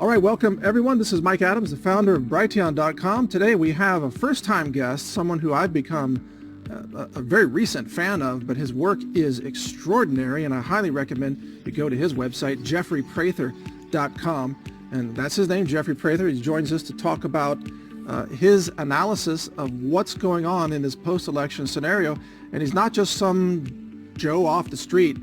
All right, welcome everyone. This is Mike Adams, the founder of Brighteon.com. Today we have a first-time guest, someone who I've become a very recent fan of, but his work is extraordinary, and I highly recommend you go to his website, jeffreyprather.com, and that's his name, Jeffrey Prather. He joins us to talk about his analysis of what's going on in this post-election scenario, and he's not just some Joe off the street.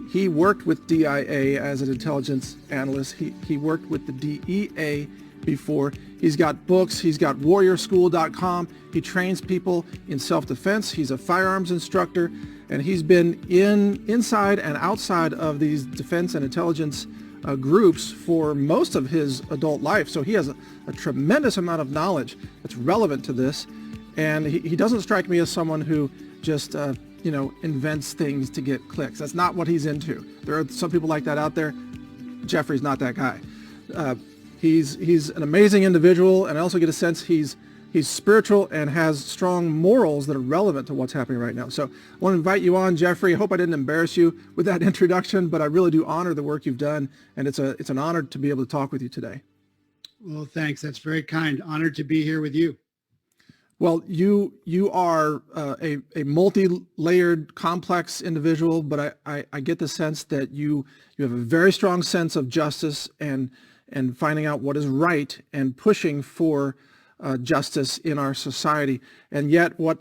He worked with DIA as an intelligence analyst. He worked with the DEA before. He's got books. He's got warriorschool.com. He trains people in self-defense. He's a firearms instructor, and he's been inside and outside of these defense and intelligence groups for most of his adult life. So he has a tremendous amount of knowledge that's relevant to this, and he doesn't strike me as someone who just invents things to get clicks. That's not what he's into. There are some people like that out there. Jeffrey's not that guy. He's an amazing individual, and I also get a sense he's spiritual and has strong morals that are relevant to what's happening right now. So I want to invite you on, Jeffrey. I hope I didn't embarrass you with that introduction, but I really do honor the work you've done, and it's an honor to be able to talk with you today. Well, thanks. That's very kind. Honored to be here with you. Well, you are a multi-layered, complex individual, but I get the sense that you have a very strong sense of justice and finding out what is right and pushing for justice in our society. And yet what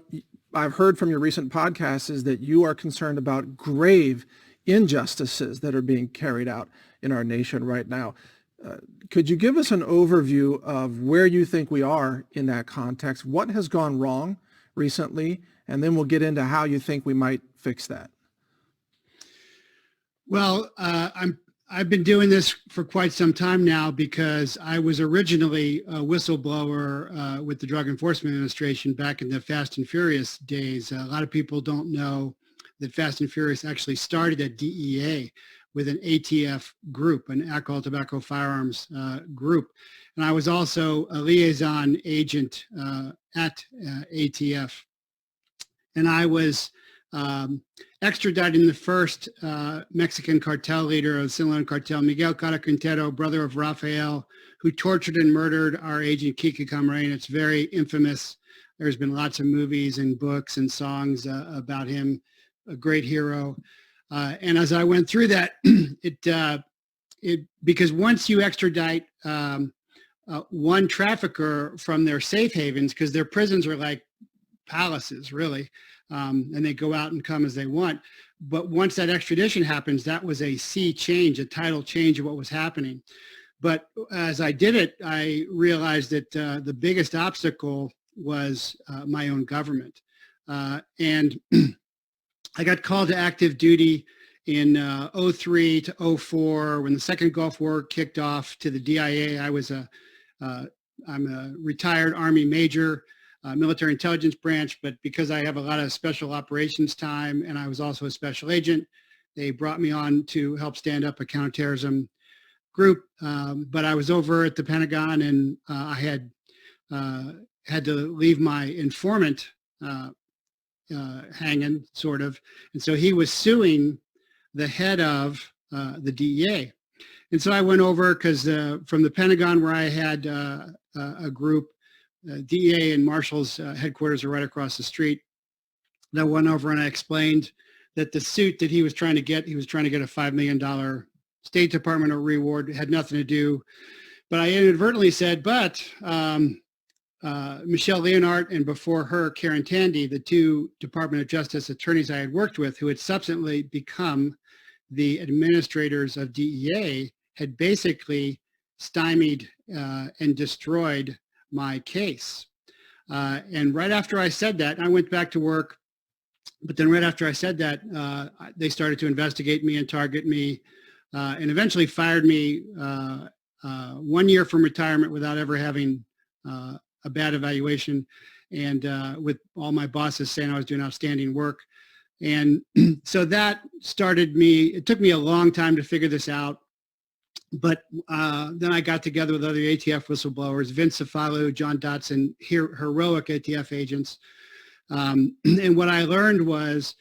I've heard from your recent podcast is that you are concerned about grave injustices that are being carried out in our nation right now. Could you give us an overview of where you think we are in that context? What has gone wrong recently? And then we'll get into how you think we might fix that. Well, I've been doing this for quite some time now because I was originally a whistleblower with the Drug Enforcement Administration back in the Fast and Furious days. A lot of people don't know that Fast and Furious actually started at DEA with an ATF group, an alcohol, tobacco, firearms group. And I was also a liaison agent at ATF. And I was extraditing the first Mexican cartel leader of the Sinaloa cartel, Miguel Cara Quintero, brother of Rafael, who tortured and murdered our agent Kiki Camarena. It's very infamous. There's been lots of movies and books and songs about him, a great hero. And as I went through that, because once you extradite one trafficker from their safe havens, because their prisons are like palaces, really, and they go out and come as they want. But once that extradition happens, that was a sea change, a tidal change of what was happening. But as I did it, I realized that the biggest obstacle was my own government. And I got called to active duty in 03 to 04 when the second Gulf War kicked off to the DIA. I'm a retired Army major, military intelligence branch, but because I have a lot of special operations time and I was also a special agent, they brought me on to help stand up a counterterrorism group. But I was over at the Pentagon and I had to leave my informant hanging, sort of. And so he was suing the head of the DEA. And so I went over because from the Pentagon, where I had a group, DEA and Marshall's headquarters are right across the street. And I went over and I explained that the suit that he was trying to get a $5 million State Department reward. It had nothing to do. But I inadvertently said, but Michelle Leonard and before her, Karen Tandy, the two Department of Justice attorneys I had worked with who had subsequently become the administrators of DEA, had basically stymied and destroyed my case. And right after I said that, I went back to work. But then right after I said that, they started to investigate me and target me and eventually fired me 1 year from retirement without ever having a bad evaluation, and with all my bosses saying I was doing outstanding work. And so that started me, it took me a long time to figure this out. But then I got together with other ATF whistleblowers, Vince Cefalu, John Dotson, heroic ATF agents. And what I learned was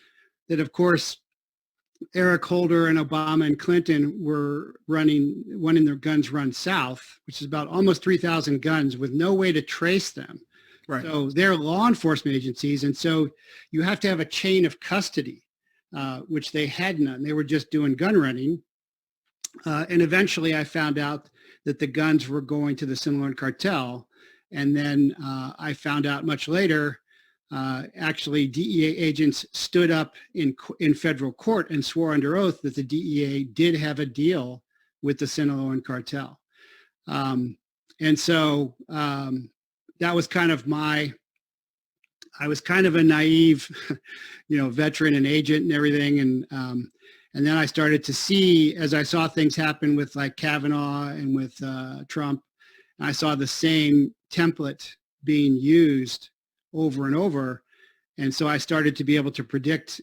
that, of course, Eric Holder and Obama and Clinton were wanting their guns run south, which is about almost 3,000 guns with no way to trace them. Right. So they're law enforcement agencies. And so you have to have a chain of custody, which they had none. They were just doing gun running. And eventually I found out that the guns were going to the Sinaloan cartel. And then I found out much later, actually DEA agents stood up in federal court and swore under oath that the DEA did have a deal with the Sinaloan cartel. And so that was kind of I was kind of a naive, veteran and agent and everything. And then I started to see, as I saw things happen with like Kavanaugh and with Trump, I saw the same template being used over and over. And so I started to be able to predict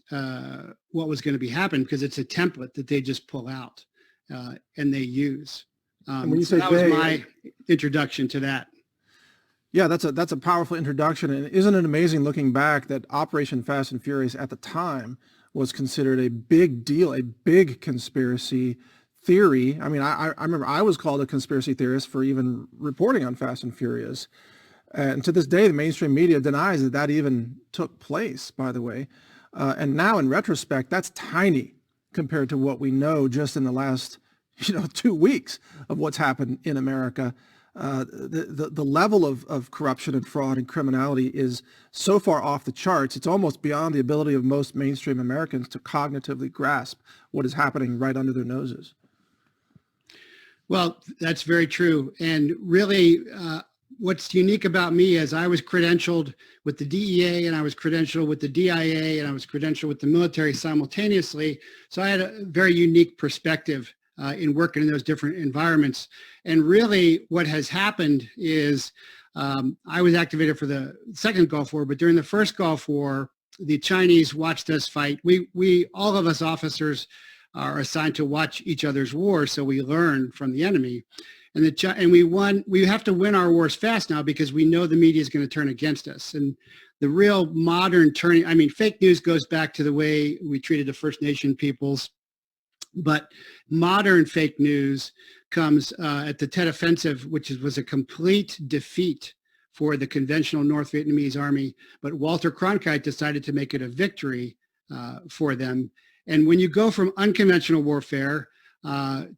what was going to be happening, because it's a template that they just pull out and they use. And when you so say that was my introduction to that. Yeah, that's a powerful introduction. And isn't it amazing looking back that Operation Fast and Furious at the time was considered a big deal, a big conspiracy theory. I mean, I remember I was called a conspiracy theorist for even reporting on Fast and Furious. And to this day, the mainstream media denies that that even took place, by the way. And now in retrospect, that's tiny compared to what we know just in the last 2 weeks of what's happened in America. The level of corruption and fraud and criminality is so far off the charts, it's almost beyond the ability of most mainstream Americans to cognitively grasp what is happening right under their noses. Well, that's very true. And really, what's unique about me is I was credentialed with the DEA, and I was credentialed with the DIA, and I was credentialed with the military simultaneously. So I had a very unique perspective in working in those different environments. And really what has happened is I was activated for the second Gulf War, but during the first Gulf War, the Chinese watched us fight. We all of us officers are assigned to watch each other's wars, so we learn from the enemy. And we won. We have to win our wars fast now because we know the media is going to turn against us. And the real modern turning, fake news goes back to the way we treated the First Nation peoples. But modern fake news comes at the Tet Offensive, which was a complete defeat for the conventional North Vietnamese army. But Walter Cronkite decided to make it a victory for them. And when you go from unconventional warfare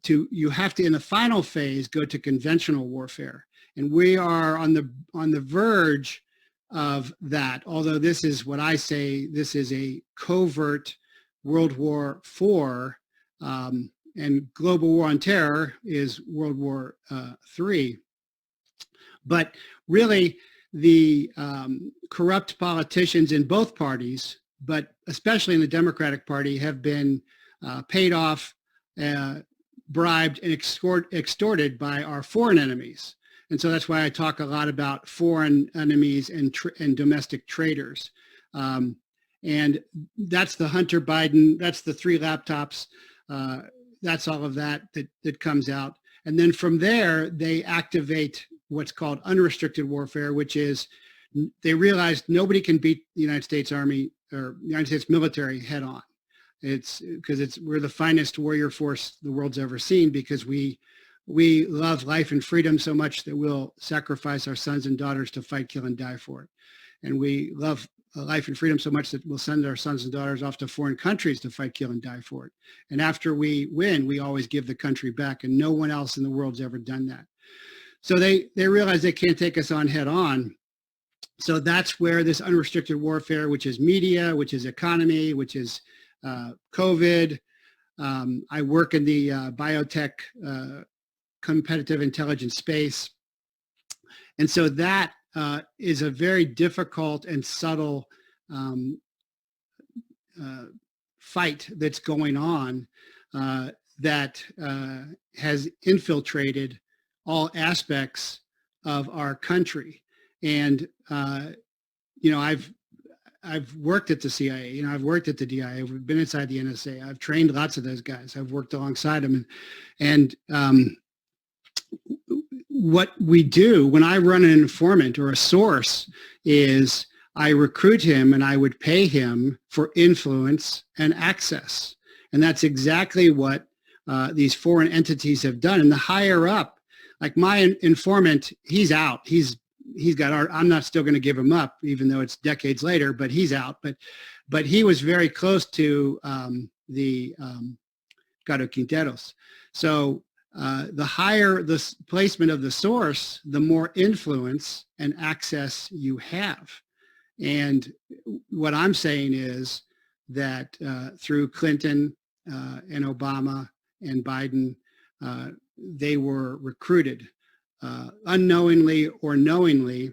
you have to, in the final phase, go to conventional warfare. And we are on the verge of that. Although this is what I say, this is a covert World War IV. And global war on terror is World War III. But really, the corrupt politicians in both parties, but especially in the Democratic Party, have been paid off, bribed, and extorted by our foreign enemies. And so that's why I talk a lot about foreign enemies and domestic traitors. And that's the Hunter Biden, that's the 3 laptops, that's all of that comes out. And then from there, they activate what's called unrestricted warfare, which is they realized nobody can beat the United States Army or the United States military head on. It's because we're the finest warrior force the world's ever seen, because we love life and freedom so much that we'll sacrifice our sons and daughters to fight, kill, and die for it. And we love life and freedom so much that we'll send our sons and daughters off to foreign countries to fight, kill, and die for it. And after we win, we always give the country back, and no one else in the world's ever done that. So they realize they can't take us on head on. So that's where this unrestricted warfare, which is media, which is economy, which is COVID. I work in the biotech competitive intelligence space. And so that is a very difficult and subtle fight that's going on that has infiltrated all aspects of our country. And, I've worked at the CIA, I've worked at the DIA, I've been inside the NSA, I've trained lots of those guys, I've worked alongside them. And what we do when I run an informant or a source is I recruit him and I would pay him for influence and access. And that's exactly what these foreign entities have done. And the higher up, like my informant, he's out. He's got I'm not still going to give him up, even though it's decades later, but he's out. But he was very close to the Caro Quinteros. So the higher the placement of the source, the more influence and access you have. And what I'm saying is that through Clinton and Obama and Biden, they were recruited unknowingly or knowingly.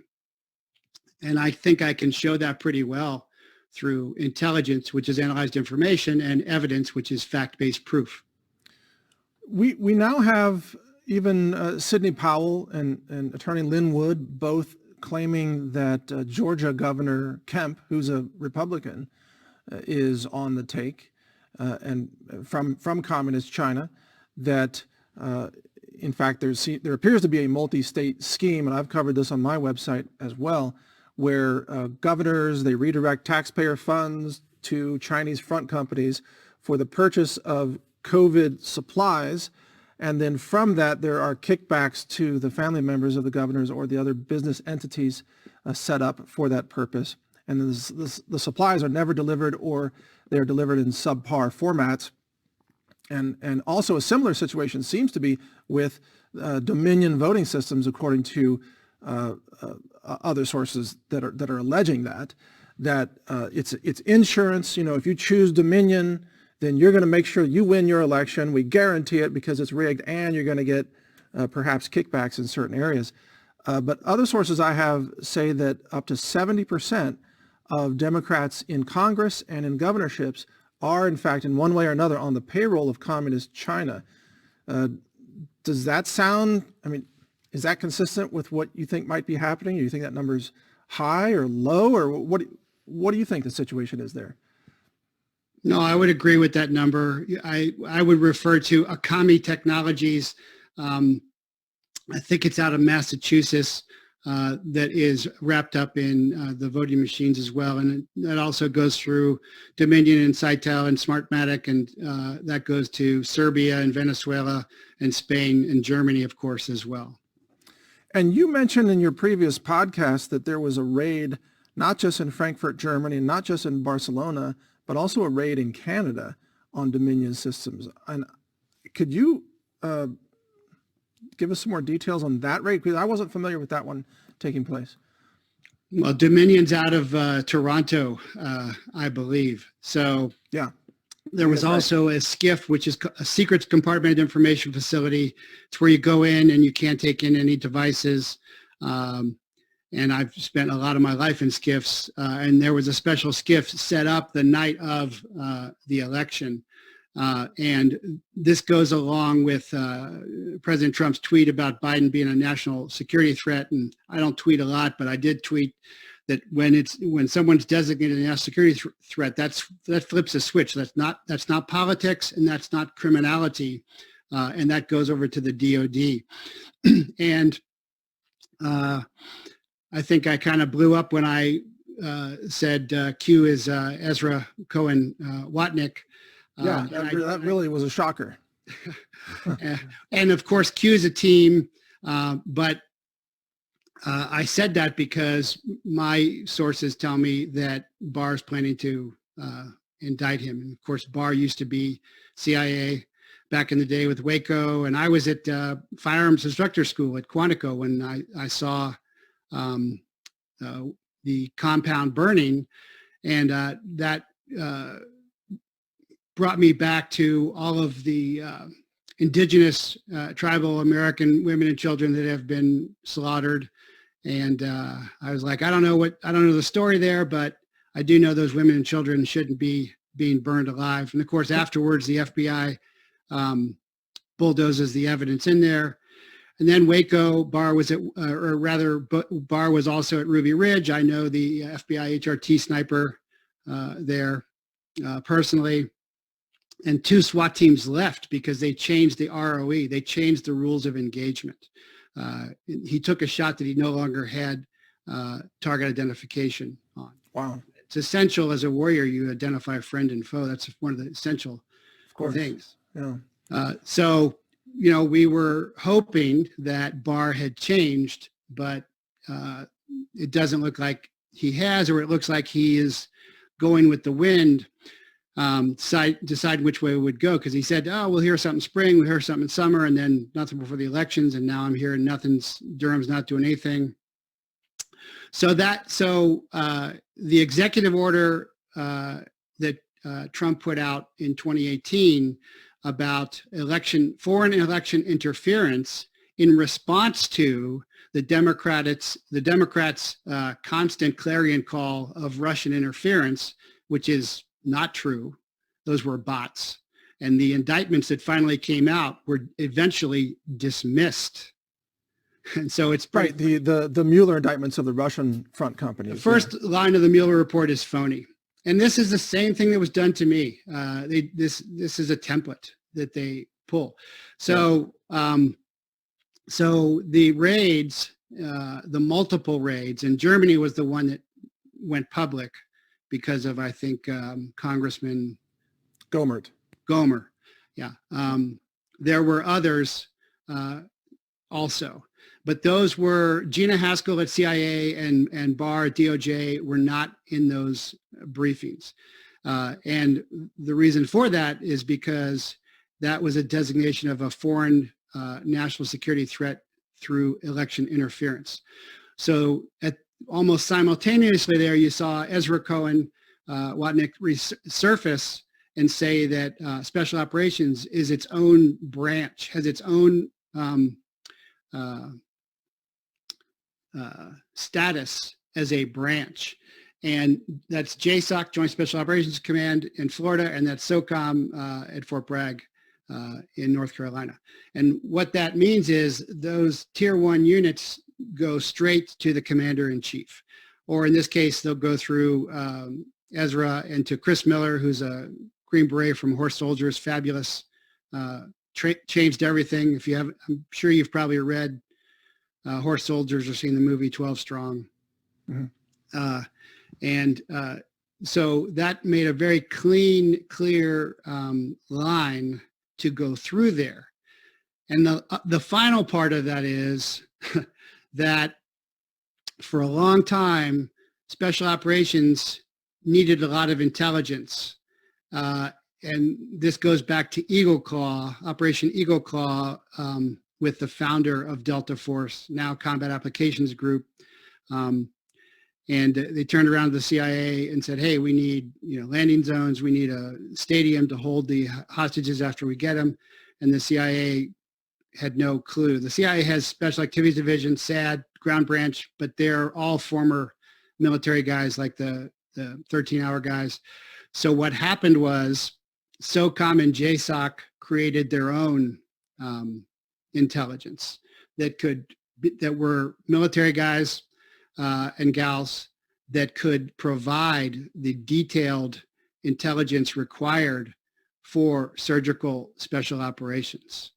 And I think I can show that pretty well through intelligence, which is analyzed information, and evidence, which is fact-based proof. We now have even Sidney Powell and Attorney Lynn Wood both claiming that Georgia Governor Kemp, who's a Republican, is on the take and from communist China, that in fact there appears to be a multi-state scheme, and I've covered this on my website as well, where governors, they redirect taxpayer funds to Chinese front companies for the purchase of COVID supplies, and then from that there are kickbacks to the family members of the governors or the other business entities set up for that purpose. And the supplies are never delivered, or they're delivered in subpar formats. And also a similar situation seems to be with Dominion voting systems, according to other sources that are alleging that it's insurance. You know, if you choose Dominion, then you're going to make sure you win your election. We guarantee it because it's rigged, and you're going to get perhaps kickbacks in certain areas. But other sources I have say that up to 70% of Democrats in Congress and in governorships are, in fact, in one way or another, on the payroll of communist China. Does that sound, I mean, is that consistent with what you think might be happening? Do you think that number's high or low, or what do you think the situation is there? No, I would agree with that number. I would refer to Akami Technologies. I think it's out of Massachusetts, that is wrapped up in the voting machines as well. And that also goes through Dominion and Cytel and Smartmatic, and that goes to Serbia and Venezuela and Spain and Germany, of course, as well. And you mentioned in your previous podcast that there was a raid, not just in Frankfurt, Germany, and not just in Barcelona, but also a raid in Canada on Dominion systems. And could you give us some more details on that raid? Because I wasn't familiar with that one taking place. Well, Dominion's out of Toronto, I believe. So yeah, there was also a SCIF, which is a secret compartmented information facility. It's where you go in and you can't take in any devices. And I've spent a lot of my life in SCIFs, and there was a special SCIF set up the night of the election. And this goes along with President Trump's tweet about Biden being a national security threat. And I don't tweet a lot, but I did tweet that when someone's designated a national security threat, that flips a switch. That's not politics, and that's not criminality, and that goes over to the DOD. And I think I kind of blew up when I said Q is Ezra Cohen Watnick. Yeah, that really was a shocker. And of course, Q is a team, but I said that because my sources tell me that Barr is planning to indict him. And of course, Barr used to be CIA back in the day with Waco, and I was at firearms instructor school at Quantico when I saw the compound burning, and that brought me back to all of the indigenous tribal American women and children that have been slaughtered. And I was like, I don't know the story there, but I do know those women and children shouldn't be being burned alive. And of course, afterwards, the FBI bulldozes the evidence in there. And then Waco, Barr was Barr was also at Ruby Ridge. I know the FBI HRT sniper there personally. And 2 SWAT teams left because they changed the ROE. They changed the rules of engagement. He took a shot that he no longer had target identification on. Wow. It's essential as a warrior, you identify friend and foe. That's one of the essential course. things. Yeah. So, we were hoping that Barr had changed, but it doesn't look like he has, or it looks like he is going with the wind, decide which way it would go. Because he said, oh, we'll hear something spring, we'll hear something in summer, and then nothing before the elections. And now I'm hearing Durham's not doing anything. So the executive order that Trump put out in 2018 about foreign election interference in response to the Democrats' constant clarion call of Russian interference, which is not true. Those were bots. And the indictments that finally came out were eventually dismissed. And so it's right. The Mueller indictments of the Russian front companies. The first line of the Mueller report is phony. And this is the same thing that was done to me. This is a template that they pull. So so the raids, the multiple raids, and Germany was the one that went public because of, I think, Congressman Gohmert. Yeah. There were others also. But those were Gina Haskell at CIA and Barr at DOJ were not in those briefings. And the reason for that is because that was a designation of a foreign national security threat through election interference. So almost simultaneously there, you saw Ezra Cohen, Watnick resurface and say that special operations is its own branch, has its own status as a branch. And that's JSOC, Joint Special Operations Command in Florida, and that's SOCOM at Fort Bragg in North Carolina. And what that means is those tier 1 units go straight to the commander in chief. Or in this case, they'll go through Ezra and to Chris Miller, who's a Green Beret from Horse Soldiers, fabulous, changed everything. If you haven't, I'm sure you've probably read Horse Soldiers or seen the movie 12 Strong. Mm-hmm. So that made a very clear line to go through there. And the final part of that is that for a long time, special operations needed a lot of intelligence. And this goes back to Eagle Claw, Operation Eagle Claw, with the founder of Delta Force, now Combat Applications Group. And they turned around to the CIA and said, hey, we need landing zones. We need a stadium to hold the hostages after we get them. And the CIA had no clue. The CIA has Special Activities Division, SAD, Ground Branch, but they're all former military guys like the 13-hour guys. So what happened was SOCOM and JSOC created their own intelligence that were military guys and gals that could provide the detailed intelligence required for surgical special operations.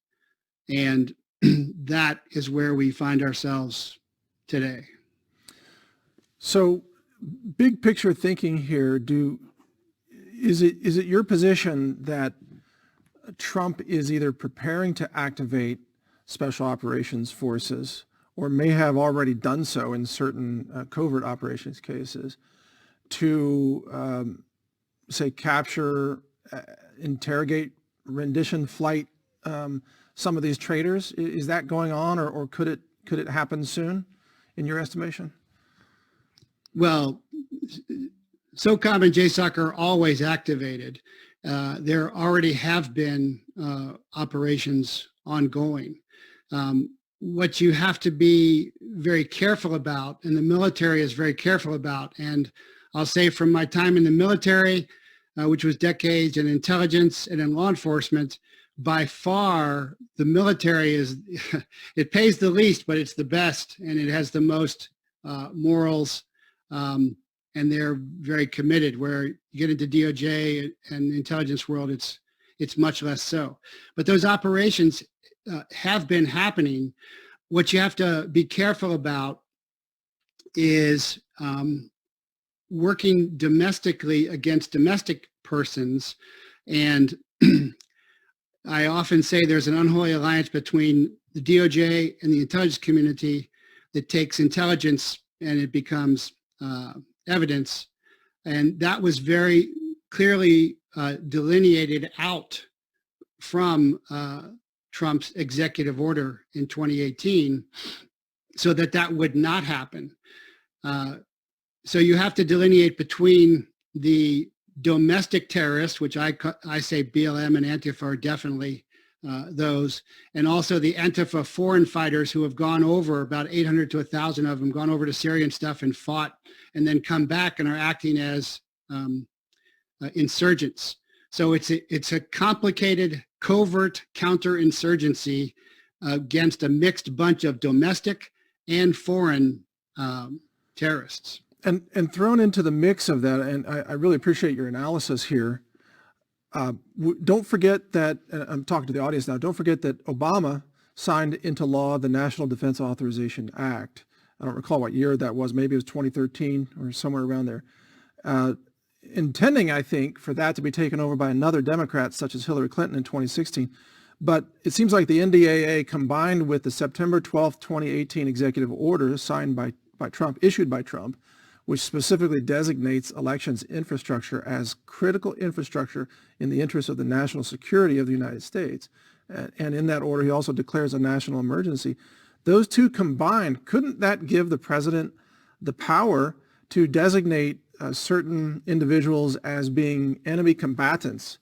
And that is where we find ourselves today. So big picture thinking here, is it your position that Trump is either preparing to activate special operations forces or may have already done so in certain covert operations cases to, say, capture, interrogate, rendition, flight some of these traitors? Is that going on, or could it happen soon, in your estimation? Well, SOCOM and JSOC are always activated. There already have been operations ongoing. What you have to be very careful about, and the military is very careful about, and I'll say from my time in the military, which was decades, in intelligence and in law enforcement, by far the military it pays the least, but it's the best, and it has the most morals, and they're very committed. Where you get into DOJ and the intelligence world, it's much less so. But those operations have been happening. What you have to be careful about is working domestically against domestic persons. And I often say there's an unholy alliance between the DOJ and the intelligence community that takes intelligence and it becomes evidence. And that was very clearly delineated out from Trump's executive order in 2018 so that that would not happen. So you have to delineate between the domestic terrorists, which I say BLM and Antifa are definitely those, and also the Antifa foreign fighters who have gone over, about 800 to 1,000 of them, gone over to Syria and stuff and fought and then come back and are acting as insurgents. So it's a complicated, covert counterinsurgency against a mixed bunch of domestic and foreign terrorists. And thrown into the mix of that, and I really appreciate your analysis here, don't forget that, I'm talking to the audience now, don't forget that Obama signed into law the National Defense Authorization Act. I don't recall what year that was, maybe it was 2013 or somewhere around there. Intending, I think, for that to be taken over by another Democrat, such as Hillary Clinton in 2016. But it seems like the NDAA, combined with the September 12th, 2018 executive order signed by Trump, issued by Trump, which specifically designates elections infrastructure as critical infrastructure in the interest of the national security of the United States. And in that order, he also declares a national emergency. Those two combined, couldn't that give the president the power to designate certain individuals as being enemy combatants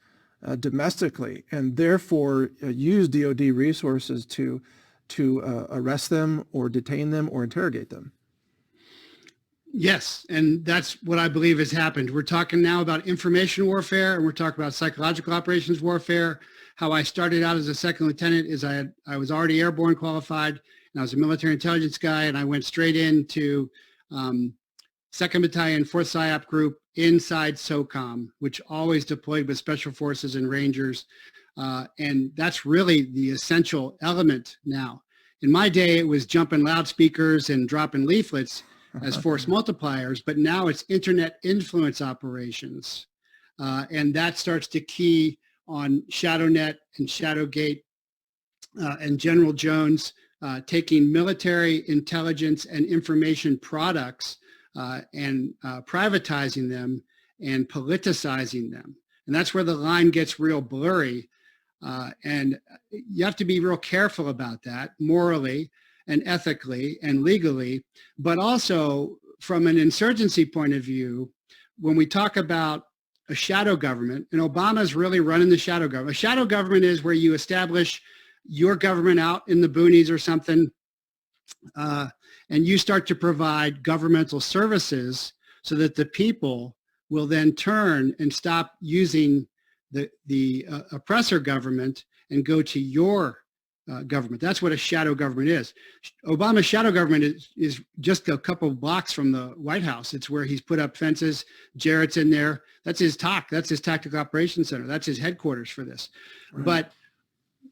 domestically, and therefore use DOD resources to arrest them or detain them or interrogate them? Yes, and that's what I believe has happened. We're talking now about information warfare, and we're talking about psychological operations warfare. How I started out as a second lieutenant is I was already airborne qualified, and I was a military intelligence guy, and I went straight into 2nd Battalion, 4th PSYOP Group inside SOCOM, which always deployed with Special Forces and Rangers. And that's really the essential element now. In my day, it was jumping loudspeakers and dropping leaflets as force multipliers, but now it's internet influence operations. And that starts to key on ShadowNet and Shadowgate and General Jones taking military intelligence and information products and privatizing them and politicizing them. And that's where the line gets real blurry. And you have to be real careful about that morally and ethically and legally, but also from an insurgency point of view, when we talk about a shadow government, and Obama's really running the shadow government. A shadow government is where you establish your government out in the boonies or something, and you start to provide governmental services so that the people will then turn and stop using the oppressor government and go to your government. That's what a shadow government is. Obama's shadow government is just a couple of blocks from the White House. It's where he's put up fences. Jarrett's in there. That's his TOC. That's his Tactical Operations Center. That's his headquarters for this. Right. But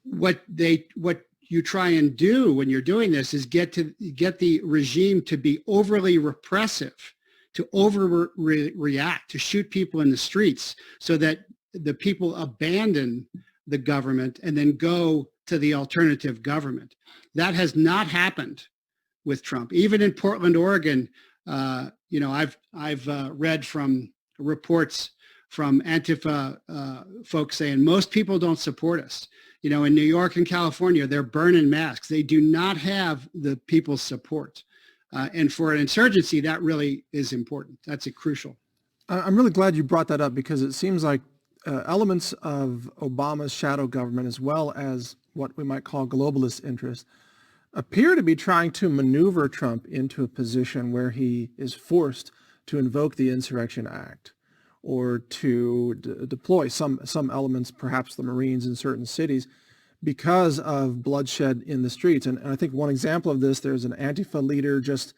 what you try and do when you're doing this is get the regime to be overly repressive, to overreact, to shoot people in the streets so that the people abandon the government and then go to the alternative government. That has not happened with Trump. Even in Portland, Oregon, I've read from reports from Antifa folks saying most people don't support us. In New York and California, they're burning masks. They do not have the people's support. And for an insurgency, that really is important. That's crucial. I'm really glad you brought that up because it seems like elements of Obama's shadow government, as well as what we might call globalist interests, appear to be trying to maneuver Trump into a position where he is forced to invoke the Insurrection Act or to deploy some elements, perhaps the Marines in certain cities, because of bloodshed in the streets. And I think one example of this, there's an Antifa leader just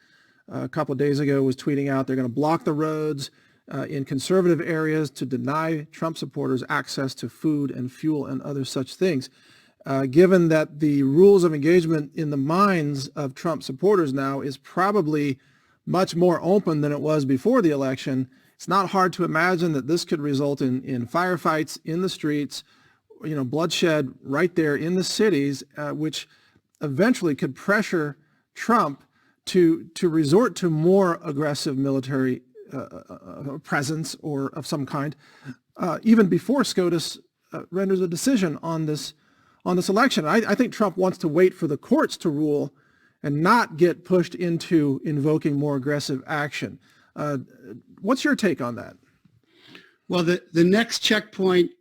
a couple of days ago was tweeting out they're going to block the roads in conservative areas to deny Trump supporters access to food and fuel and other such things. Given that the rules of engagement in the minds of Trump supporters now is probably much more open than it was before the election, it's not hard to imagine that this could result in firefights in the streets bloodshed right there in the cities, which eventually could pressure Trump to resort to more aggressive military presence or of some kind, even before SCOTUS renders a decision on this election. I think Trump wants to wait for the courts to rule and not get pushed into invoking more aggressive action. What's your take on that? Well, the next checkpoint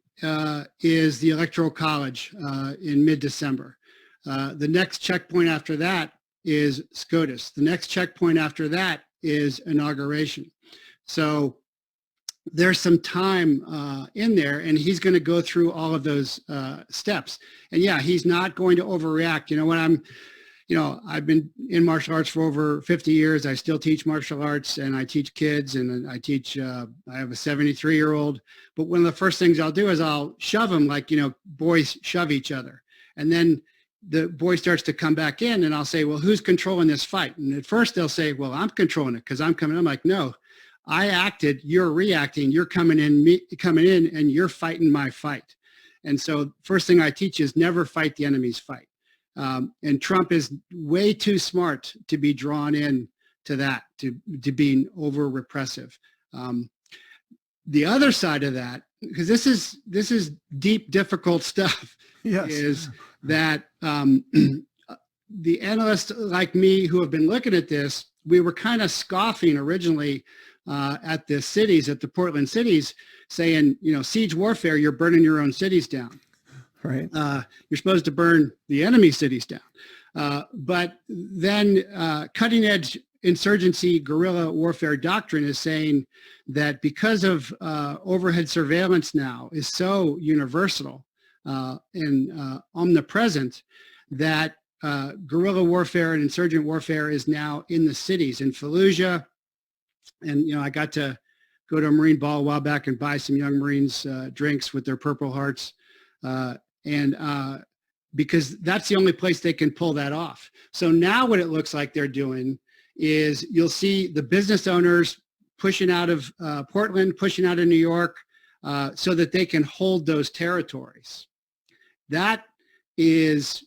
is the Electoral College in mid-December. The next checkpoint after that is SCOTUS. The next checkpoint after that is inauguration. So there's some time in there, and he's going to go through all of those steps. And yeah, he's not going to overreact. I've been in martial arts for over 50 years. I still teach martial arts, and I teach kids, and I teach, I have a 73-year-old. But one of the first things I'll do is I'll shove them like, boys shove each other. And then the boy starts to come back in, and I'll say, well, who's controlling this fight? And at first they'll say, well, I'm controlling it because I'm coming in. I'm like, no, I acted, you're reacting, you're coming in, and you're fighting my fight. And so first thing I teach is never fight the enemy's fight. And Trump is way too smart to be drawn in to that, to being over repressive. The other side of that, because this is deep, difficult stuff, yes, is that the analysts like me who have been looking at this, we were kind of scoffing originally at the cities, at the Portland cities, saying, siege warfare, you're burning your own cities down. Right. You're supposed to burn the enemy cities down. But then cutting edge insurgency guerrilla warfare doctrine is saying that because of overhead surveillance now is so universal and omnipresent, that guerrilla warfare and insurgent warfare is now in the cities. In Fallujah, and I got to go to a Marine ball a while back and buy some young Marines drinks with their Purple Hearts. Because that's the only place they can pull that off. So now what it looks like they're doing is you'll see the business owners pushing out of Portland, pushing out of New York, so that they can hold those territories. That is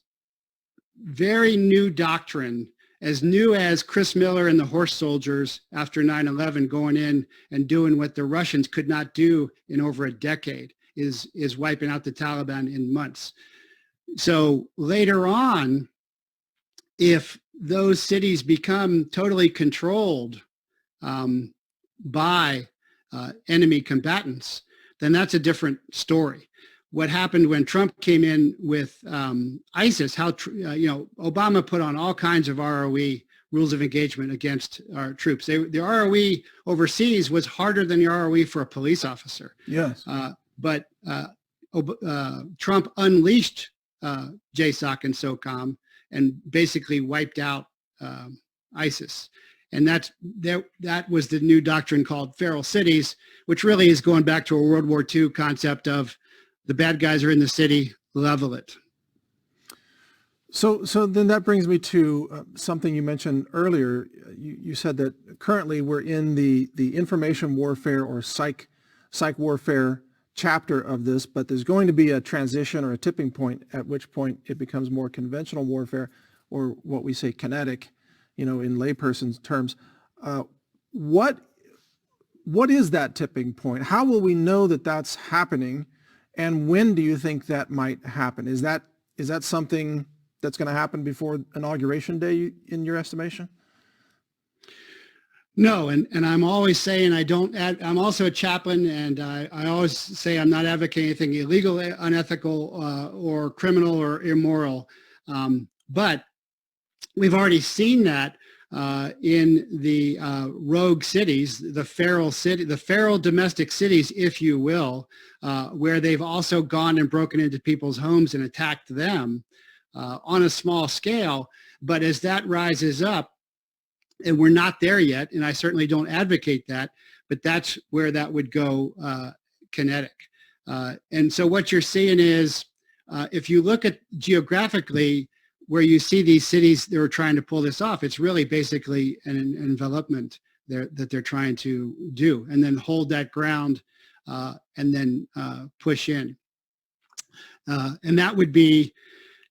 very new doctrine, as new as Chris Miller and the horse soldiers after 9/11 going in and doing what the Russians could not do in over a decade, is wiping out the Taliban in months. So later on, if those cities become totally controlled by enemy combatants, then that's a different story. What happened when Trump came in with ISIS, Obama put on all kinds of ROE, rules of engagement, against our troops. The ROE overseas was harder than the ROE for a police officer. Yes. But Trump unleashed JSOC and SOCOM and basically wiped out ISIS. And that was the new doctrine called feral cities, which really is going back to a World War II concept of the bad guys are in the city, level it. So then that brings me to something you mentioned earlier. You said that currently we're in the information warfare or psych warfare chapter of this, but there's going to be a transition or a tipping point at which point it becomes more conventional warfare, or what we say kinetic, in layperson's terms. What is that tipping point? How will we know that that's happening, and when do you think that might happen? Is that something that's going to happen before Inauguration Day, in your estimation? No, and I'm always saying I'm also a chaplain, and I always say I'm not advocating anything illegal, unethical, or criminal or immoral. But we've already seen that in the rogue cities, the feral domestic cities, if you will, where they've also gone and broken into people's homes and attacked them on a small scale. But as that rises up, and we're not there yet, and I certainly don't advocate that, but that's where that would go kinetic. And so what you're seeing is, if you look at geographically where you see these cities that are trying to pull this off, it's really basically an envelopment that they're trying to do, and then hold that ground and then push in. And that would be,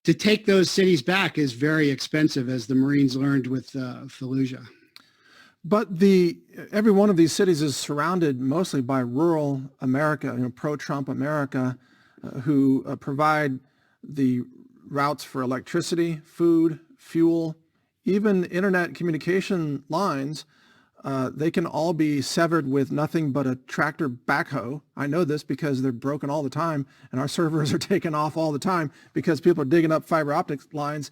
to take those cities back is very expensive, as the Marines learned with Fallujah. But every one of these cities is surrounded mostly by rural America, pro-Trump America, who provide the routes for electricity, food, fuel, even internet communication lines. They can all be severed with nothing but a tractor backhoe. I know this because they're broken all the time, and our servers are taken off all the time because people are digging up fiber optic lines,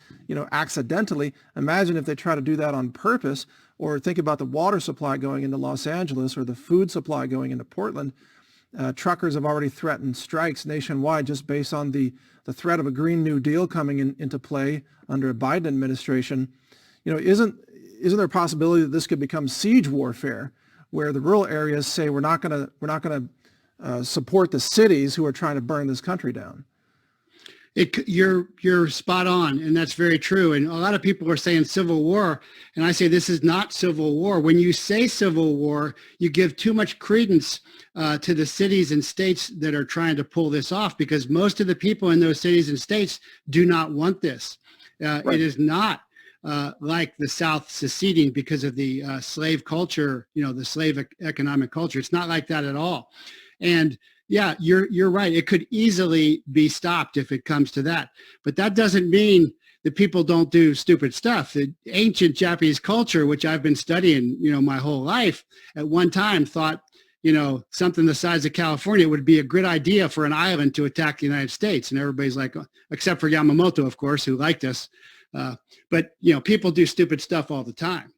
accidentally. Imagine if they try to do that on purpose, or think about the water supply going into Los Angeles or the food supply going into Portland. Truckers have already threatened strikes nationwide just based on the threat of a Green New Deal coming into play under a Biden administration. Isn't there a possibility that this could become siege warfare, where the rural areas say we're not going to support the cities who are trying to burn this country down? You're spot on, and that's very true. And a lot of people are saying civil war, and I say this is not civil war. When you say civil war, you give too much credence to the cities and states that are trying to pull this off, because most of the people in those cities and states do not want this. Right. It is not like the South seceding because of the slave culture, the slave economic culture. It's not like that at all. And yeah, you're right. It could easily be stopped if it comes to that. But that doesn't mean that people don't do stupid stuff. The ancient Japanese culture, which I've been studying, my whole life, at one time thought, something the size of California would be a good idea for an island to attack the United States. And everybody's like, except for Yamamoto, of course, who liked us. But people do stupid stuff all the time.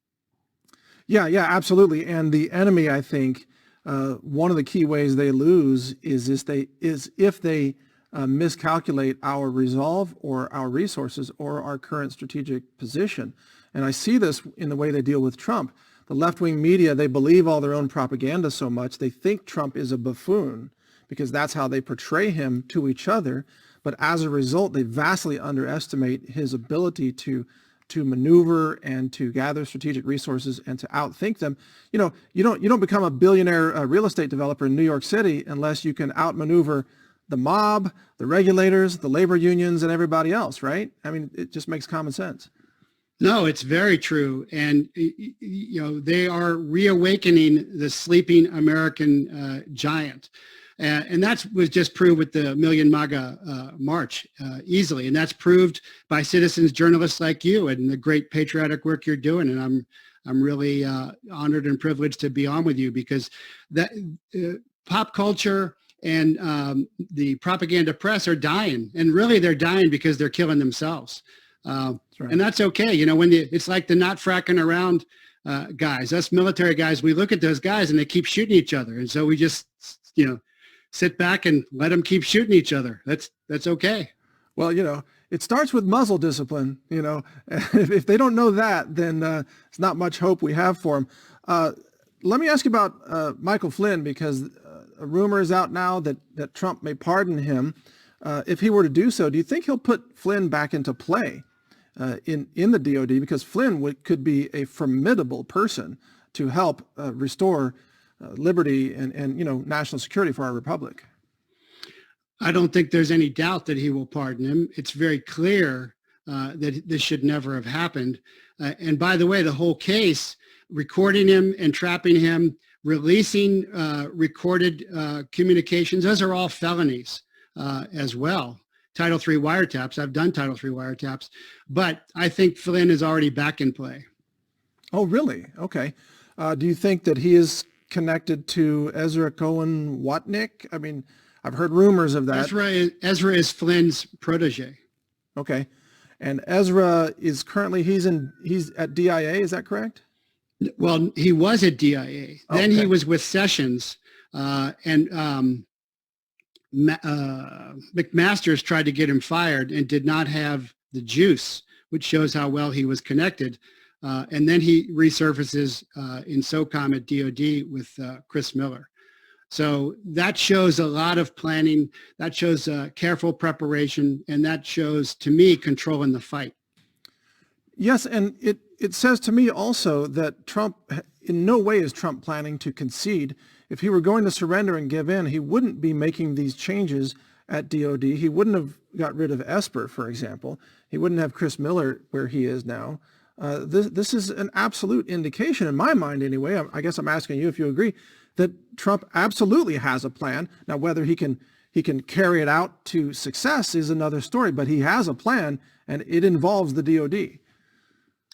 Yeah, absolutely. And the enemy, I think, one of the key ways they lose is if they miscalculate our resolve or our resources or our current strategic position. And I see this in the way they deal with Trump. The left-wing media, they believe all their own propaganda so much, they think Trump is a buffoon because that's how they portray him to each other. But as a result, they vastly underestimate his ability to maneuver and to gather strategic resources and to outthink them. You don't become a billionaire real estate developer in New York City unless you can outmaneuver the mob, the regulators, the labor unions, and everybody else, right? I mean, it just makes common sense. No, it's very true. And, they are reawakening the sleeping American giant. And that was just proved with the Million MAGA March easily. And that's proved by citizens, journalists like you, and the great patriotic work you're doing. And I'm really honored and privileged to be on with you, because that pop culture and the propaganda press are dying. And really, they're dying because they're killing themselves. Right. And that's okay. When it's like the not fracking around guys, us military guys, we look at those guys and they keep shooting each other. And so we just, sit back and let them keep shooting each other. That's okay. Well, it starts with muzzle discipline. If they don't know that, then it's not much hope we have for them. Let me ask you about Michael Flynn, because a rumor is out now that Trump may pardon him. If he were to do so, do you think he'll put Flynn back into play in the DOD? Because Flynn could be a formidable person to help restore liberty and national security for our republic. I don't think there's any doubt that he will pardon him. It's very clear that this should never have happened. And by the way, the whole case, recording him and trapping him, releasing recorded communications, those are all felonies as well. Title III wiretaps. I've done Title III wiretaps, but I think Flynn is already back in play. Oh, really? Okay. Do you think that he is connected to Ezra Cohen Watnick? I mean, I've heard rumors of that. Ezra is Flynn's protege. Okay. And Ezra is currently, he's at DIA, is that correct? Well, he was at DIA. Then he was with Sessions, and McMaster's tried to get him fired and did not have the juice, which shows how well he was connected. And then he resurfaces in SOCOM at DOD with Chris Miller. So that shows a lot of planning. That shows careful preparation. And that shows, to me, control in the fight. Yes, and it says to me also that Trump, in no way is Trump planning to concede. If he were going to surrender and give in, he wouldn't be making these changes at DOD. He wouldn't have got rid of Esper, for example. He wouldn't have Chris Miller where he is now. This is an absolute indication, in my mind anyway, I guess I'm asking you if you agree, that Trump absolutely has a plan. Now, whether he can carry it out to success is another story, but he has a plan, and it involves the DOD.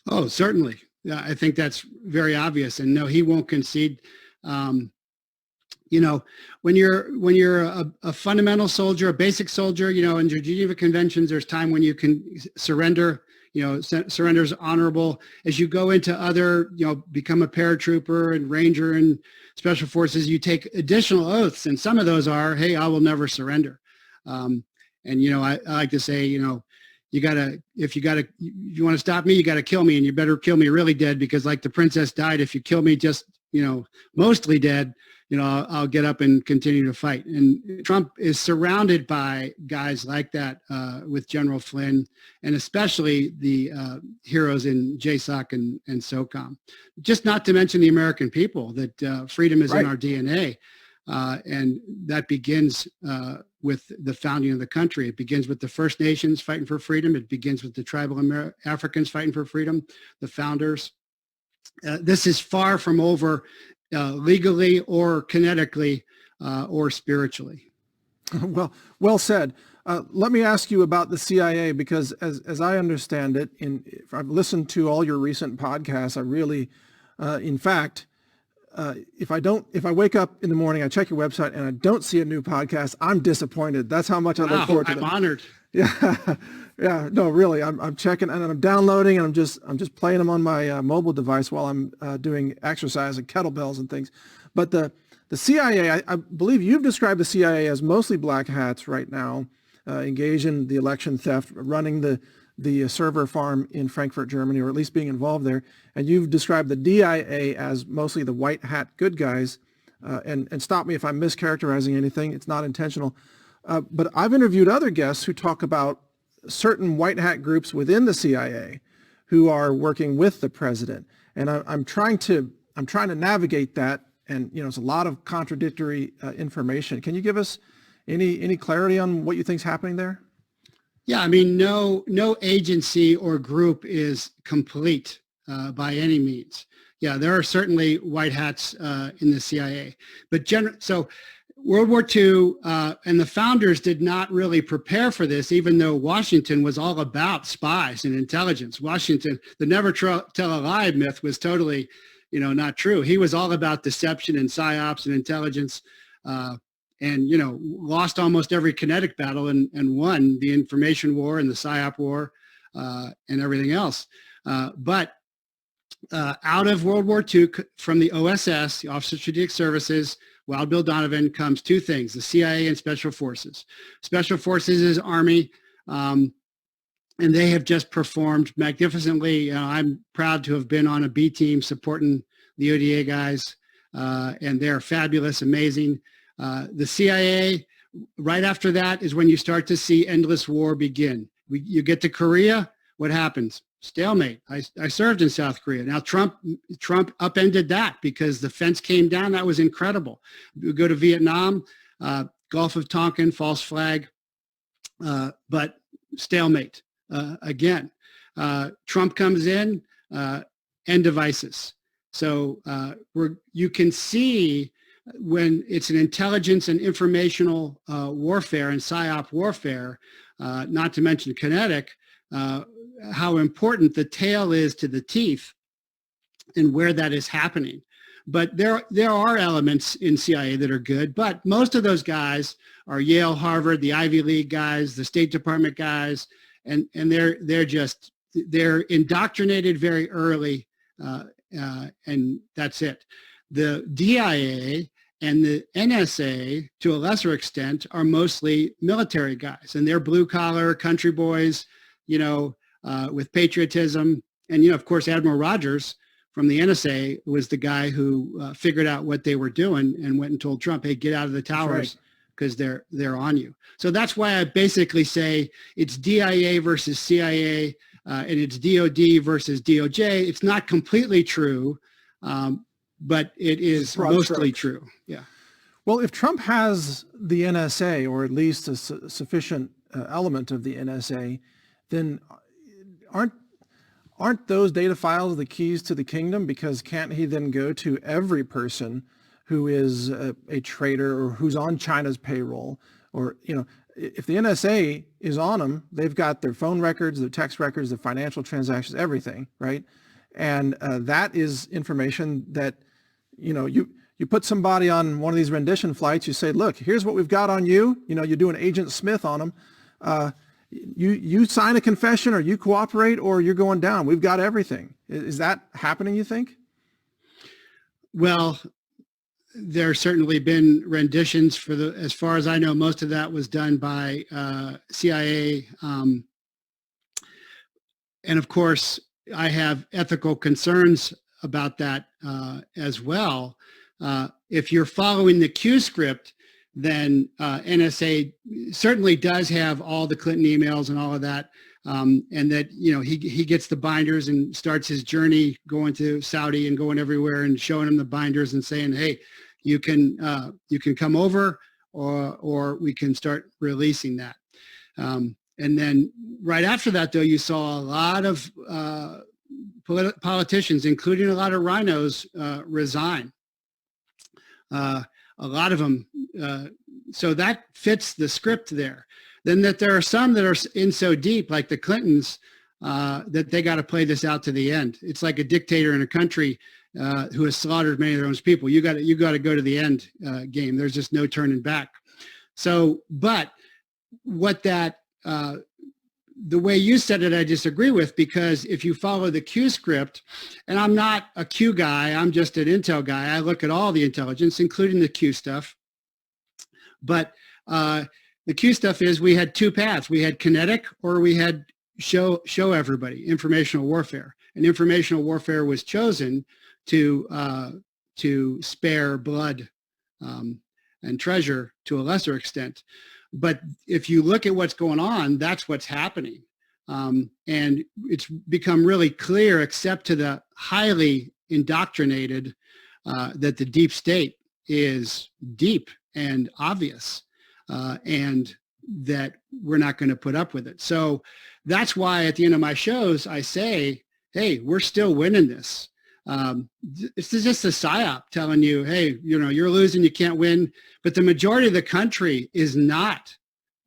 Oh, certainly. Yeah, I think that's very obvious. And no, he won't concede. You know, when you're a fundamental soldier, a basic soldier, you know, in the Geneva Conventions, there's time when you can surrender. You know, surrender is honorable. As you go into other, you know, become a paratrooper and ranger and special forces, you take additional oaths, and some of those are, hey, I will never surrender. And you know, I like to say, you know, if you want to stop me, you got to kill me, and you better kill me really dead, because like the princess died, if you kill me just, you know, mostly dead, you know, I'll get up and continue to fight. And Trump is surrounded by guys like that, with General Flynn, and especially the heroes in JSOC and SOCOM. Just not to mention the American people, that freedom is in our DNA. And that begins with the founding of the country. It begins with the First Nations fighting for freedom. It begins with the tribal Africans fighting for freedom, the founders. This is far from over legally or kinetically or spiritually. Well said. Let me ask you about the CIA, because as I understand it, if I've listened to all your recent podcasts, I really, in fact, if I wake up in the morning, I check your website and I don't see a new podcast, I'm disappointed. That's how much I look forward to them. I'm honored. Yeah. Yeah. No, really. I'm checking and I'm downloading, and I'm just playing them on my mobile device while I'm doing exercise and kettlebells and things. But the CIA, I believe you've described the CIA as mostly black hats right now, engaged in the election theft, running the server farm in Frankfurt, Germany, or at least being involved there. And you've described the DIA as mostly the white hat good guys. And stop me if I'm mischaracterizing anything. It's not intentional. But I've interviewed other guests who talk about certain white hat groups within the CIA who are working with the president. And I'm trying to navigate that. And, you know, it's a lot of contradictory information. Can you give us any clarity on what you think's happening there? Yeah, I mean, no agency or group is complete by any means. Yeah, there are certainly white hats in the CIA, but so World War II and the founders did not really prepare for this, even though Washington was all about spies and intelligence. Washington, the never tell a lie myth was totally, you know, not true. He was all about deception and psyops and intelligence. And, you know, lost almost every kinetic battle and won the information war and the PSYOP war and everything else. But out of World War II, from the OSS, the Office of Strategic Services, Wild Bill Donovan, comes two things, the CIA and Special Forces. Special Forces is Army, and they have just performed magnificently. I'm proud to have been on a B team supporting the ODA guys, and they're fabulous, amazing. The CIA, right after that is when you start to see endless war begin. You get to Korea, what happens? Stalemate. I served in South Korea. Now Trump upended that because the fence came down. That was incredible. We go to Vietnam, Gulf of Tonkin, false flag, but stalemate again. Trump comes in, end of ISIS. So you can see when it's an intelligence and informational warfare and PSYOP warfare, not to mention kinetic, how important the tail is to the teeth and where that is happening. But there are elements in CIA that are good, but most of those guys are Yale, Harvard, the Ivy League guys, the State Department guys, and they're indoctrinated very early, and that's it. The DIA and the NSA, to a lesser extent, are mostly military guys, and they're blue-collar country boys, you know, with patriotism. And, you know, of course, Admiral Rogers from the NSA was the guy who figured out what they were doing and went and told Trump, hey, get out of the towers because they're on you. So that's why I basically say it's DIA versus CIA, and it's DOD versus DOJ. It's not completely true, but it is mostly true. Yeah. Well, if Trump has the NSA, or at least a sufficient element of the NSA, then aren't those data files the keys to the kingdom? Because can't he then go to every person who is a traitor or who's on China's payroll? Or, if the NSA is on them, they've got their phone records, their text records, their financial transactions, everything, right? And that is information that, you put somebody on one of these rendition flights, you say, look, here's what we've got on you. You do an Agent Smith on them. You sign a confession, or you cooperate, or you're going down. We've got everything. Is that happening, you think? Well, there's certainly been renditions as far as I know, most of that was done by CIA. And of course, I have ethical concerns about that as well. If you're following the Q script, then NSA certainly does have all the Clinton emails and all of that. And that, he gets the binders and starts his journey going to Saudi and going everywhere and showing him the binders and saying, hey, you can come over, or we can start releasing that. And then right after that, though, you saw a lot of politicians, including a lot of rhinos, resign. A lot of them. So that fits the script there. Then that there are some that are in so deep, like the Clintons, that they got to play this out to the end. It's like a dictator in a country who has slaughtered many of their own people. You got to go to the end game. There's just no turning back. So, but what that the way you said it, I disagree with, because if you follow the Q script, and I'm not a Q guy, I'm just an intel guy. I look at all the intelligence, including the Q stuff. But the Q stuff is, we had two paths. We had kinetic, or we had show everybody, informational warfare. And informational warfare was chosen to spare blood and treasure to a lesser extent. But if you look at what's going on, that's what's happening. And it's become really clear, except to the highly indoctrinated, that the deep state is deep and obvious, and that we're not going to put up with it. So that's why at the end of my shows, I say, hey, we're still winning this. It's just a psyop telling you, hey, you're losing, you can't win. But the majority of the country is not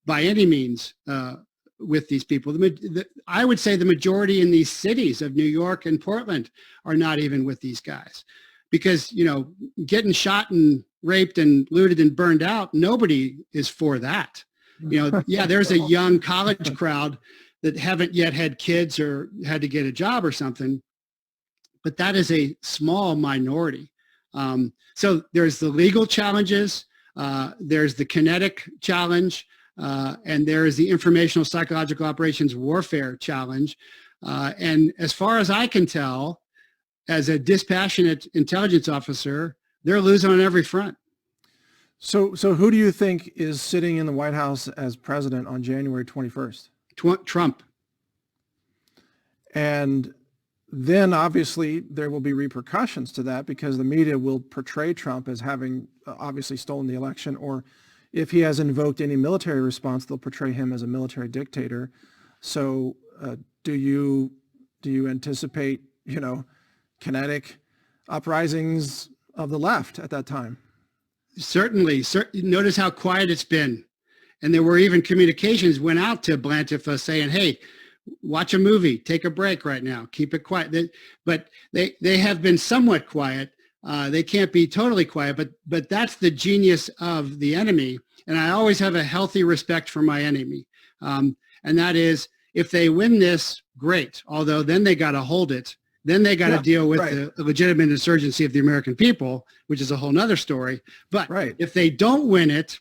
by any means with these people. I would say the majority in these cities of New York and Portland are not even with these guys, because, getting shot and raped and looted and burned out, nobody is for that. Yeah, there's a young college crowd that haven't yet had kids or had to get a job or something, but that is a small minority. So there's the legal challenges, there's the kinetic challenge, and there is the informational psychological operations warfare challenge. And as far as I can tell, as a dispassionate intelligence officer, they're losing on every front. So who do you think is sitting in the White House as president on January 21st? Trump. And then obviously there will be repercussions to that, because the media will portray Trump as having obviously stolen the election, or if he has invoked any military response, they'll portray him as a military dictator. So do you anticipate, kinetic uprisings of the left at that time? Certainly. Notice how quiet it's been. And there were even communications went out to Blantifa saying, hey, watch a movie, take a break right now, keep it quiet. But they have been somewhat quiet. They can't be totally quiet, but that's the genius of the enemy. And I always have a healthy respect for my enemy. And that is, if they win this, great. Although then they got to hold it. Then they got to deal with the legitimate insurgency of the American people, which is a whole nother story. But if they don't win it,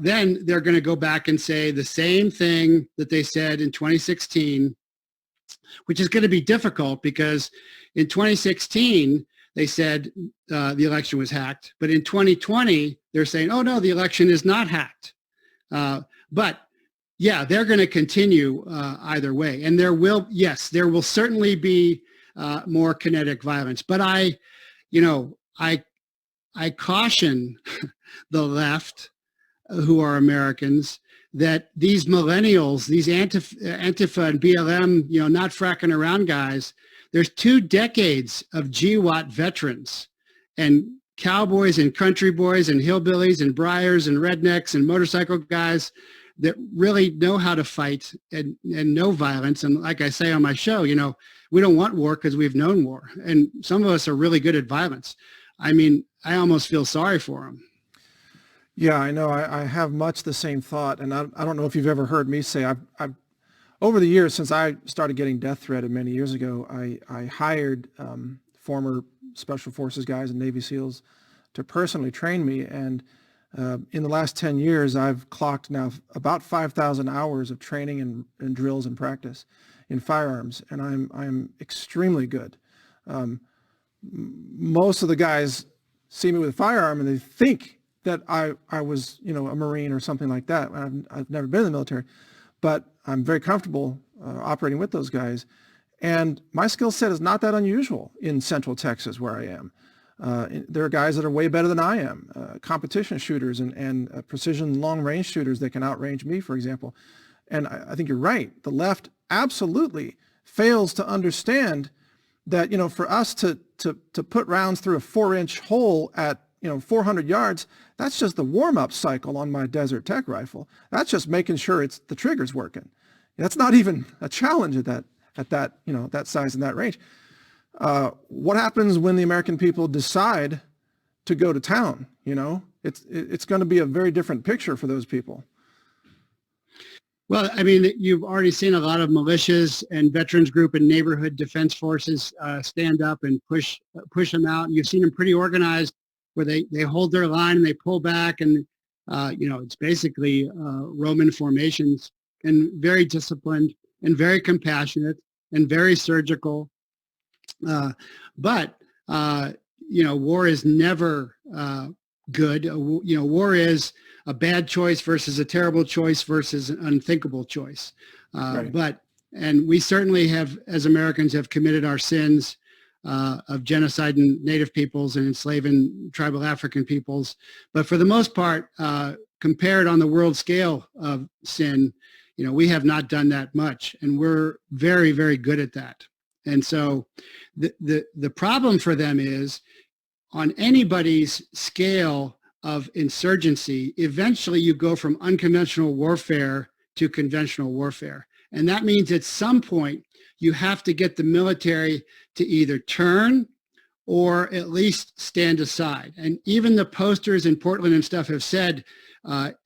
then they're going to go back and say the same thing that they said in 2016, which is going to be difficult, because in 2016, they said the election was hacked. But in 2020, they're saying, oh, no, the election is not hacked. But yeah, they're going to continue either way. And there will certainly be more kinetic violence. But I I caution the left, who are Americans, that these millennials, these Antifa and BLM, not fracking around guys, there's 2 decades of GWAT veterans and cowboys and country boys and hillbillies and briars and rednecks and motorcycle guys that really know how to fight and know violence. And like I say on my show, we don't want war because we've known war. And some of us are really good at violence. I mean, I almost feel sorry for them. Yeah, I know. I have much the same thought. And I don't know if you've ever heard me say, I've over the years, since I started getting death threatened many years ago, I hired former Special Forces guys and Navy SEALs to personally train me. And in the last 10 years, I've clocked now about 5,000 hours of training and drills and practice in firearms. And I'm extremely good. Most of the guys see me with a firearm and they think that I was, a Marine or something like that. I've never been in the military, but I'm very comfortable operating with those guys. And my skill set is not that unusual in Central Texas where I am. There are guys that are way better than I am, competition shooters and precision long-range shooters that can outrange me, for example. And I think you're right. The left absolutely fails to understand that, for us to put rounds through a 4-inch hole at 400 yards, that's just the warm-up cycle on my Desert Tech rifle. That's just making sure the trigger's working. That's not even a challenge at that size and that range. What happens when the American people decide to go to town? It's going to be a very different picture for those people. Well, I mean, you've already seen a lot of militias and veterans group and neighborhood defense forces stand up and push them out. And you've seen them pretty organized, where they hold their line and they pull back, and it's basically Roman formations, and very disciplined and very compassionate and very surgical. But war is never good. War is a bad choice versus a terrible choice versus an unthinkable choice. Right. And we certainly have, as Americans, have committed our sins of genociding Native peoples and enslaving tribal African peoples. But for the most part, compared on the world scale of sin, we have not done that much, and we're very, very good at that. And so the problem for them is, on anybody's scale of insurgency, eventually you go from unconventional warfare to conventional warfare. And that means at some point you have to get the military to either turn or at least stand aside. And even the posters in Portland and stuff have said,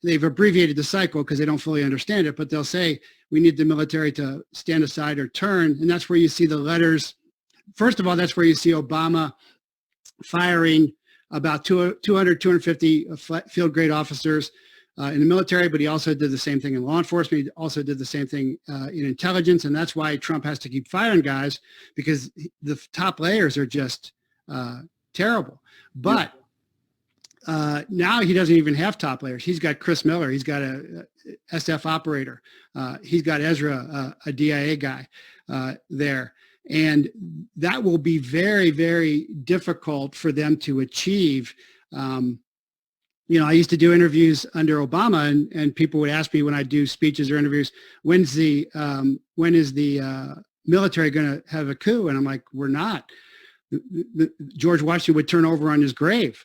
they've abbreviated the cycle because they don't fully understand it, but they'll say, we need the military to stand aside or turn. And that's where you see the letters. First of all, that's where you see Obama firing about 250 field grade officers in the military, but he also did the same thing in law enforcement. He also did the same thing in intelligence. And that's why Trump has to keep firing guys, because the top layers are just terrible. But now he doesn't even have top layers. He's got Chris Miller. He's got a SF operator. He's got Ezra, a DIA guy there. And that will be very, very difficult for them to achieve. I used to do interviews under Obama, and people would ask me when I do speeches or interviews, when is the military going to have a coup? And I'm like, we're not. George Washington would turn over on his grave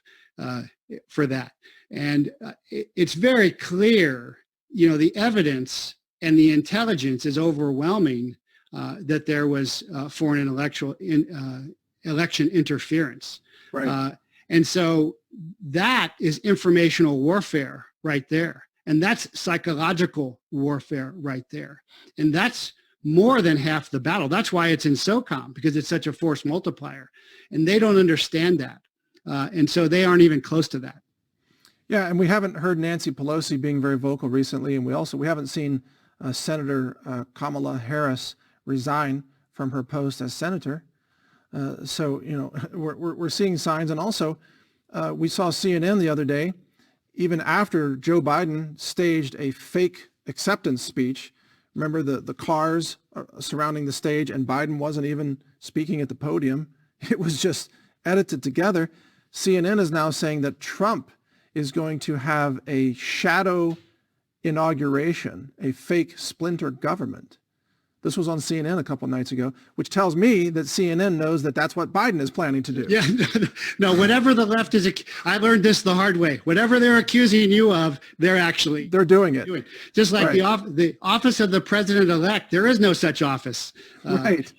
for that. And it's very clear, the evidence and the intelligence is overwhelming that there was foreign election interference. Right. And so that is informational warfare right there. And that's psychological warfare right there. And that's more than half the battle. That's why it's in SOCOM, because it's such a force multiplier. And they don't understand that. And so they aren't even close to that. Yeah, and we haven't heard Nancy Pelosi being very vocal recently, and we haven't seen Senator Kamala Harris resign from her post as senator. So we're seeing signs, and also we saw CNN the other day, even after Joe Biden staged a fake acceptance speech. Remember the cars surrounding the stage, and Biden wasn't even speaking at the podium. It was just edited together. CNN is now saying that Trump is going to have a shadow inauguration, a fake splinter government. This was on CNN a couple nights ago, which tells me that CNN knows that that's what Biden is planning to do. Yeah, no, whatever the left is, I learned this the hard way. Whatever they're accusing you of, they're doing it. Just like right. the office of the president-elect, there is no such office. Right.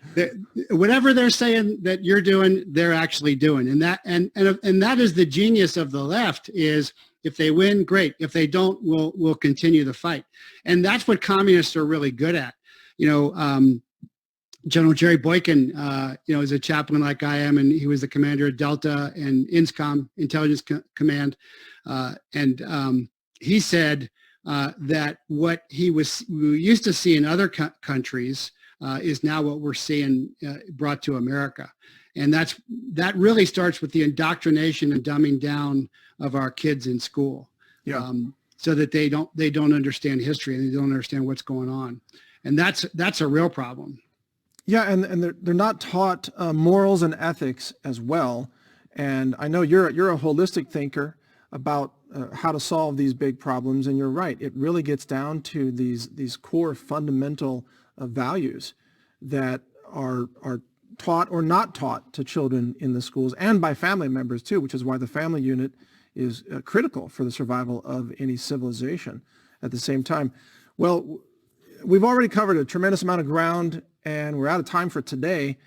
Whatever they're saying that you're doing, they're actually doing. And that is the genius of the left is, if they win, great. If they don't, we'll continue the fight. And that's what communists are really good at. General Jerry Boykin, is a chaplain like I am, and he was the commander of Delta and INSCOM, Intelligence Command. He said that what we used to see in other countries is now what we're seeing brought to America. And that really starts with the indoctrination and dumbing down of our kids in school, so that they don't understand history and they don't understand what's going on. And that's a real problem. Yeah, and they're not taught morals and ethics as well. And I know you're a holistic thinker about how to solve these big problems, and you're right. It really gets down to these core fundamental values that are taught or not taught to children in the schools and by family members too, which is why the family unit is critical for the survival of any civilization. At the same time, well, we've already covered a tremendous amount of ground, and we're out of time for today.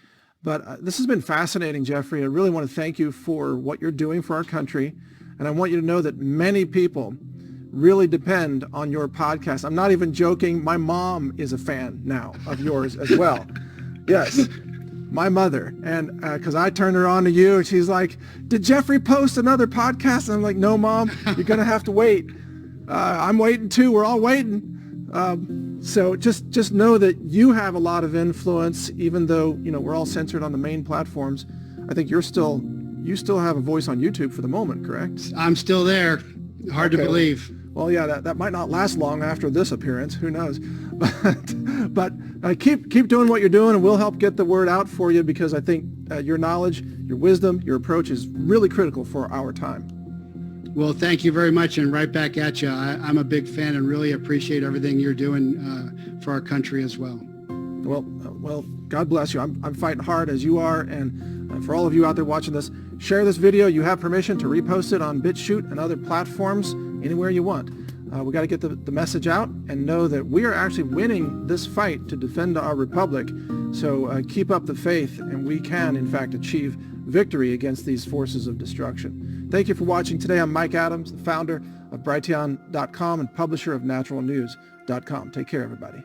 But this has been fascinating, Jeffrey. I really want to thank you for what you're doing for our country. And I want you to know that many people really depend on your podcast. I'm not even joking. My mom is a fan now of yours as well. Yes, my mother. And because I turned her on to you, and she's like, did Jeffrey post another podcast? And I'm like, no, Mom, you're going to have to wait. I'm waiting too. We're all waiting. So just know that you have a lot of influence, even though, we're all censored on the main platforms. I think you still have a voice on YouTube for the moment, correct? I'm still there. Hard to believe. Well, yeah, that might not last long after this appearance. Who knows? But keep doing what you're doing, and we'll help get the word out for you, because I think your knowledge, your wisdom, your approach is really critical for our time. Well, thank you very much, and right back at you. I'm a big fan and really appreciate everything you're doing for our country as well. Well, God bless you. I'm fighting hard as you are, and for all of you out there watching this, share this video. You have permission to repost it on BitChute and other platforms anywhere you want. We got to get the message out and know that we are actually winning this fight to defend our republic. So keep up the faith, and we can, in fact, achieve victory against these forces of destruction. Thank you for watching today. I'm Mike Adams, the founder of Brighteon.com and publisher of naturalnews.com. Take care, everybody.